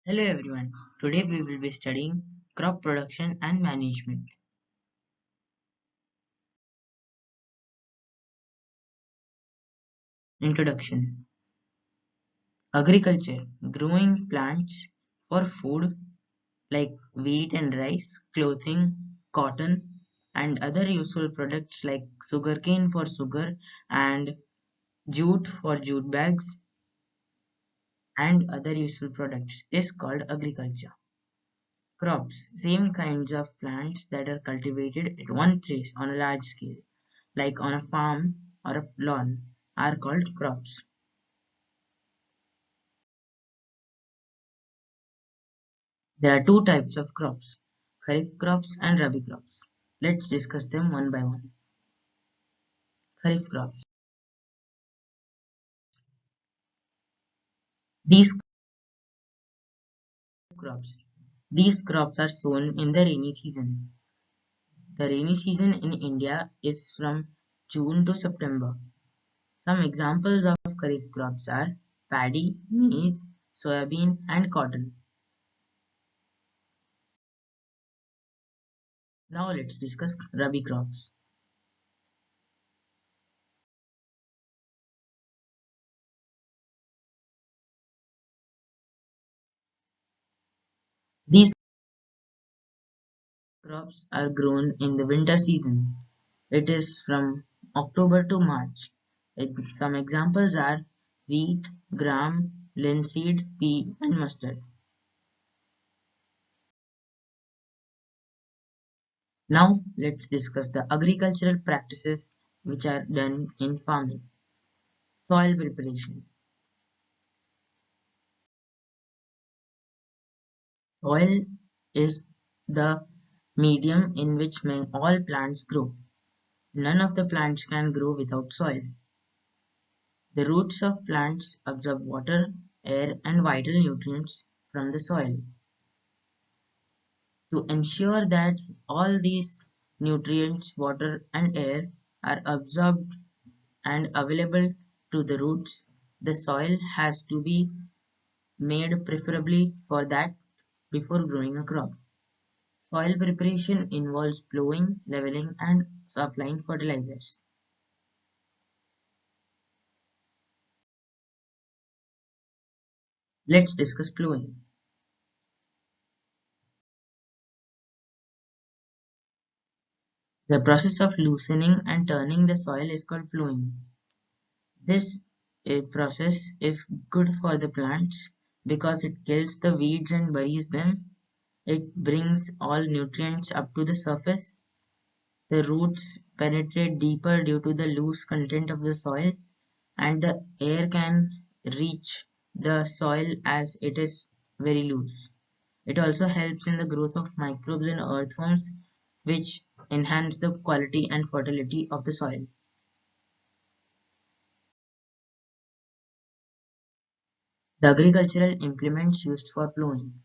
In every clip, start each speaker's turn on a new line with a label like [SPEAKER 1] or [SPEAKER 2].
[SPEAKER 1] Hello everyone. Today we will be studying crop production and management. Introduction. Agriculture, growing plants for food like wheat and rice, clothing, cotton, and other useful products like sugarcane for sugar and jute for jute bags and other useful products is called agriculture. Crops, same kinds of plants that are cultivated at one place on a large scale, like on a farm or a lawn, are called crops. There are two types of crops, kharif crops and rabi crops. Let's discuss them one by one. Kharif crops. These crops. These crops are sown in the rainy season. The rainy season in India is from June to September. Some examples of kharif crops are paddy, maize, soybean, and cotton. Now let's discuss rabi crops. These crops are grown in the winter season. It is from October to March. Some examples are wheat, gram, linseed, pea, and mustard. Now let's discuss the agricultural practices which are done in farming. Soil preparation. Soil is the medium in which all plants grow. None of the plants can grow without soil. The roots of plants absorb water, air, and vital nutrients from the soil. To ensure that all these nutrients, water, and air are absorbed and available to the roots, the soil has to be made preferably for that before growing a crop. Soil preparation involves plowing, leveling, and supplying fertilizers. Let's discuss plowing. The process of loosening and turning the soil is called plowing. This process is good for the plants because it kills the weeds and buries them. It brings all nutrients up to the surface. The roots penetrate deeper due to the loose content of the soil, and the air can reach the soil as it is very loose. It also helps in the growth of microbes and earthworms, which enhance the quality and fertility of the soil. The agricultural implements used for plowing.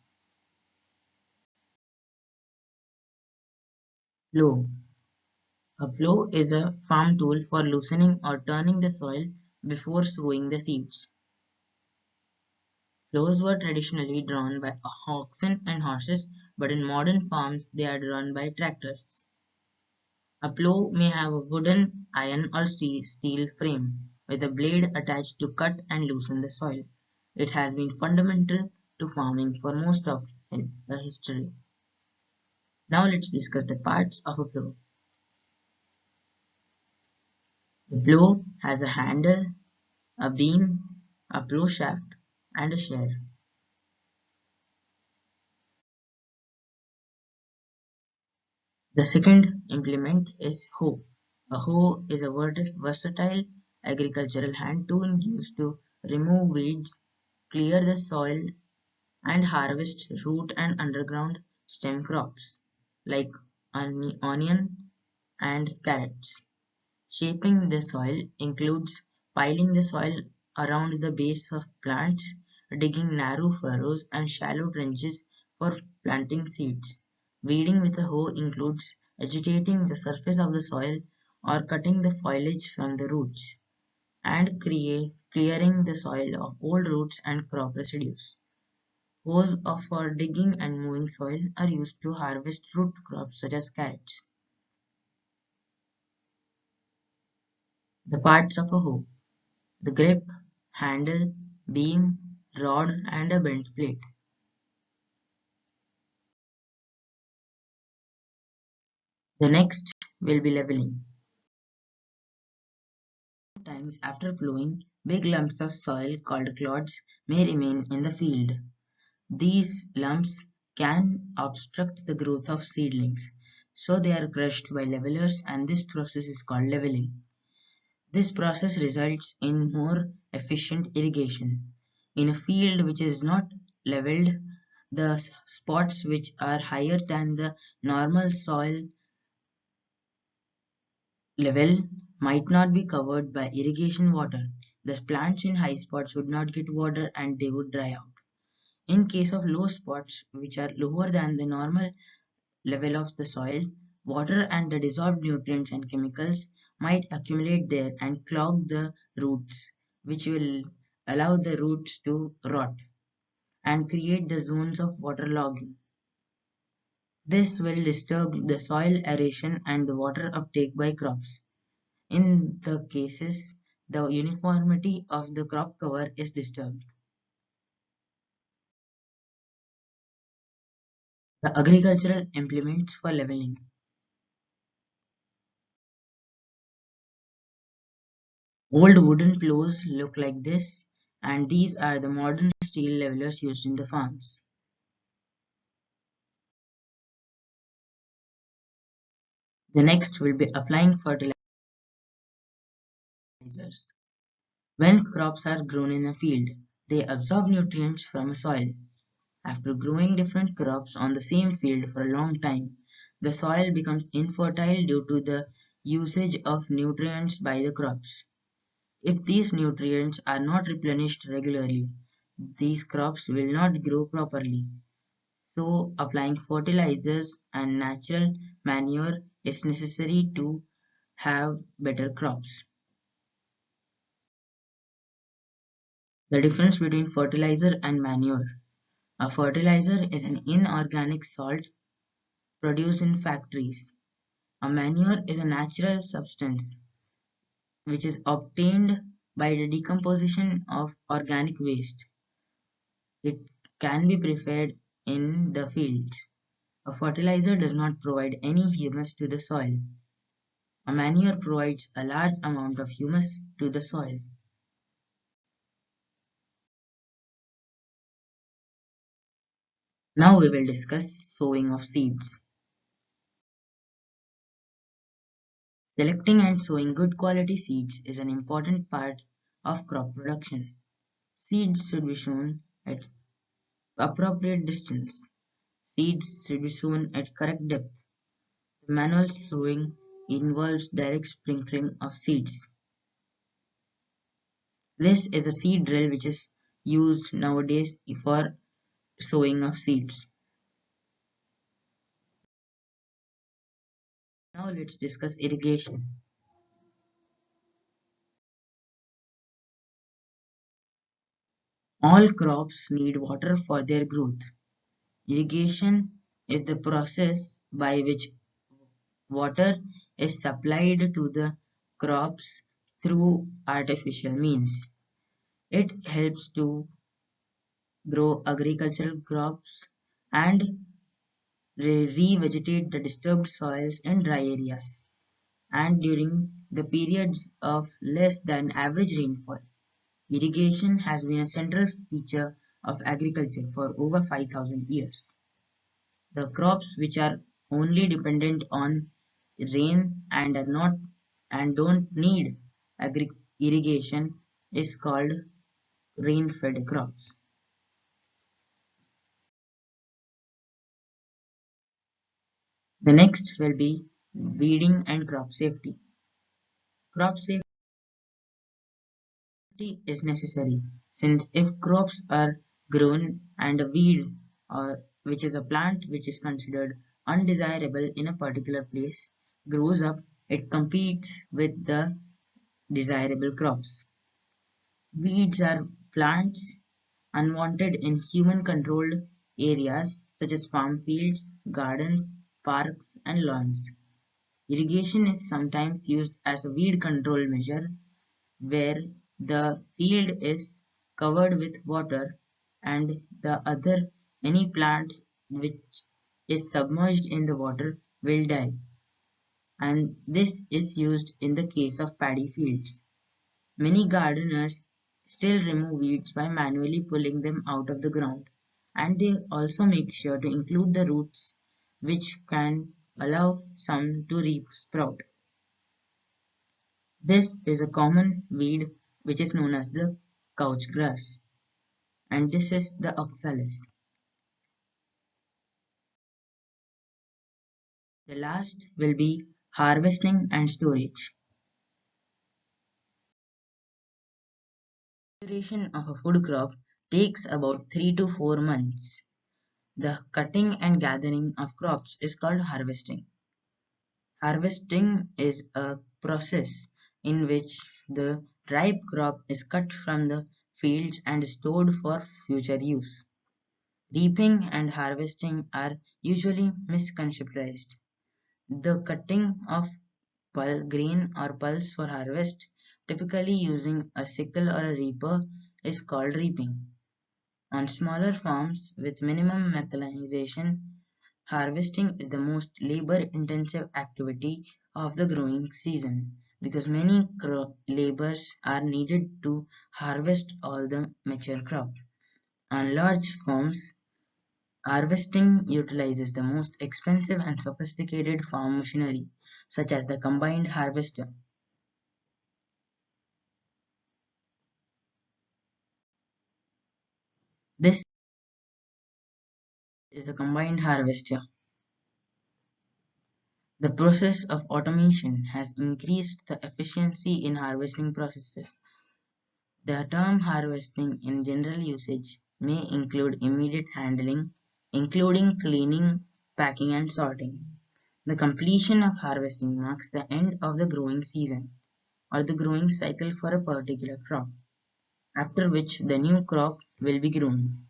[SPEAKER 1] Plow. A plow is a farm tool for loosening or turning the soil before sowing the seeds. Plows were traditionally drawn by oxen and horses, but in modern farms they are drawn by tractors. A plow may have a wooden, iron, or steel frame with a blade attached to cut and loosen the soil. It has been fundamental to farming for most of the history. Now let's discuss the parts of a plow. The plow has a handle, a beam, a plow shaft, and a share. The second implement is hoe. A hoe is a versatile agricultural hand tool used to remove weeds, clear the soil, and harvest root and underground stem crops like onion and carrots. Shaping the soil includes piling the soil around the base of plants, digging narrow furrows and shallow trenches for planting seeds. Weeding with a hoe includes agitating the surface of the soil or cutting the foliage from the roots and clearing the soil of old roots and crop residues. Hoes for digging and moving soil are used to harvest root crops such as carrots. The parts of a hoe: the grip, handle, beam, rod, and a bent plate. The next will be leveling. Sometimes after plowing, big lumps of soil called clods may remain in the field. These lumps can obstruct the growth of seedlings, so they are crushed by levelers, and this process is called leveling. This process results in more efficient irrigation. In a field which is not leveled, the spots which are higher than the normal soil level might not be covered by irrigation water. The plants in high spots would not get water and they would dry out. In case of low spots, which are lower than the normal level of the soil, water and the dissolved nutrients and chemicals might accumulate there and clog the roots, which will allow the roots to rot and create the zones of waterlogging. This will disturb the soil aeration and the water uptake by crops. In the cases, the uniformity of the crop cover is disturbed. The agricultural implements for leveling. Old wooden plows look like this, and these are the modern steel levelers used in the farms. The next will be applying fertilizers. When crops are grown in a field, they absorb nutrients from a soil. After growing different crops on the same field for a long time, the soil becomes infertile due to the usage of nutrients by the crops. If these nutrients are not replenished regularly, these crops will not grow properly. So, applying fertilizers and natural manure is necessary to have better crops. The difference between fertilizer and manure. A fertilizer is an inorganic salt produced in factories. A manure is a natural substance which is obtained by the decomposition of organic waste. It can be prepared in the fields. A fertilizer does not provide any humus to the soil. A manure provides a large amount of humus to the soil. Now we will discuss sowing of seeds. Selecting and sowing good quality seeds is an important part of crop production. Seeds should be sown at appropriate distance. Seeds should be sown at correct depth. The manual sowing involves direct sprinkling of seeds. This is a seed drill which is used nowadays for sowing of seeds. Now let's discuss irrigation. All crops need water for their growth. Irrigation is the process by which water is supplied to the crops through artificial means. It helps to grow agricultural crops and revegetate the disturbed soils in dry areas, and during the periods of less than average rainfall. Irrigation has been a central feature of agriculture for over 5,000 years. The crops which are only dependent on rain and are not and don't need irrigation is called rain-fed crops. The next will be weeding and crop safety. Crop safety is necessary since if crops are grown and a weed or which is a plant which is considered undesirable in a particular place grows up, it competes with the desirable crops. Weeds are plants unwanted in human-controlled areas such as farm fields, gardens, parks, and lawns. Irrigation is sometimes used as a weed control measure where the field is covered with water and the other any plant which is submerged in the water will die, and this is used in the case of paddy fields. Many gardeners still remove weeds by manually pulling them out of the ground, and they also make sure to include the roots which can allow some to re-sprout. This is a common weed which is known as the couch grass, and this is the oxalis. The last will be harvesting and storage. Duration of a food crop takes about 3 to 4 months. The cutting and gathering of crops is called harvesting. Harvesting is a process in which the ripe crop is cut from the fields and stored for future use. Reaping and harvesting are usually misconceptualized. The cutting of grain or pulse for harvest, typically using a sickle or a reaper, is called reaping. On smaller farms with minimum mechanization, harvesting is the most labor-intensive activity of the growing season because many laborers are needed to harvest all the mature crop. On large farms, harvesting utilizes the most expensive and sophisticated farm machinery, such as the combined harvester. This is a combined harvester. The process of automation has increased the efficiency in harvesting processes. The term harvesting in general usage may include immediate handling, including cleaning, packing, and sorting. The completion of harvesting marks the end of the growing season or the growing cycle for a particular crop, after which the new crop will be grown.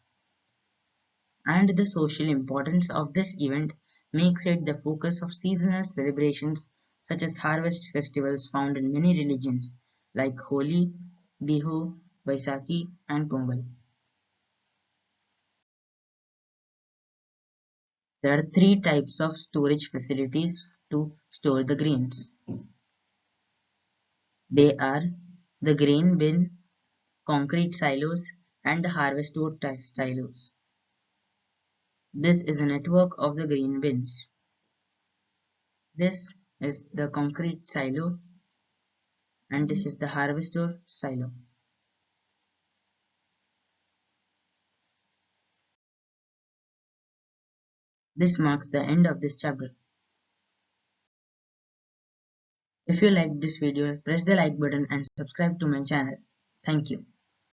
[SPEAKER 1] And the social importance of this event makes it the focus of seasonal celebrations such as harvest festivals found in many religions like Holi, Bihu, Vaisakhi, and Pongal. There are three types of storage facilities to store the grains. They are the grain bin, concrete silos, and the harvest silos. This is a network of the grain bins. This is the concrete silo, and this is the harvester silo. This marks the end of this chapter. If you liked this video, press the like button and subscribe to my channel. Thank you.